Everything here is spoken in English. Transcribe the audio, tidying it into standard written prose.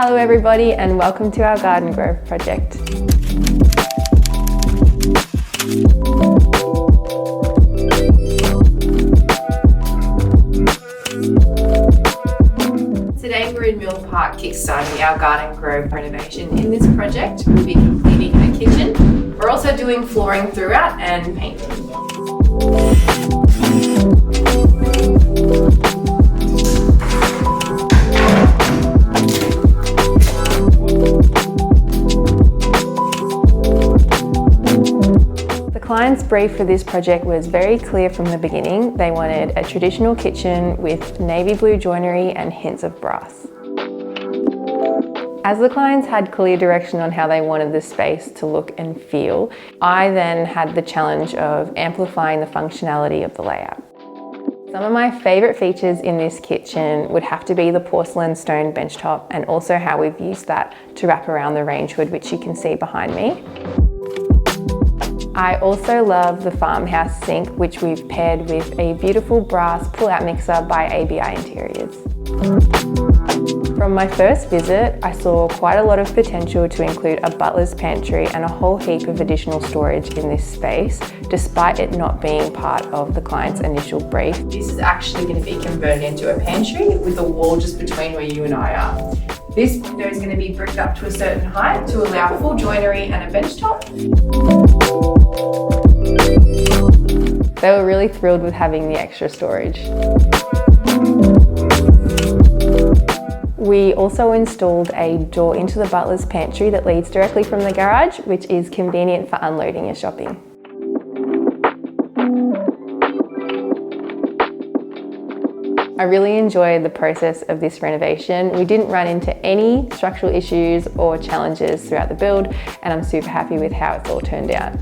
Hello everybody and welcome to our garden growth project. Today we're in Mill Park kickstarting our garden grove renovation. In this project we'll be completing a kitchen. We're also doing flooring throughout and painting. The client's brief for this project was very clear from the beginning. They wanted a traditional kitchen with navy blue joinery and hints of brass. As the clients had clear direction on how they wanted the space to look and feel, I then had the challenge of amplifying the functionality of the layout. Some of my favourite features in this kitchen would have to be the porcelain stone benchtop and also how we've used that to wrap around the range hood, which you can see behind me. I also love the farmhouse sink, which we've paired with a beautiful brass pull-out mixer by ABI Interiors. From my first visit, I saw quite a lot of potential to include a butler's pantry and a whole heap of additional storage in this space, despite it not being part of the client's initial brief. This is actually going to be converted into a pantry with a wall just between where you and I are. This window is going to be bricked up to a certain height to allow full joinery and a benchtop. They were really thrilled with having the extra storage. We also installed a door into the butler's pantry that leads directly from the garage, which is convenient for unloading your shopping. I really enjoyed the process of this renovation. We didn't run into any structural issues or challenges throughout the build, and I'm super happy with how it's all turned out.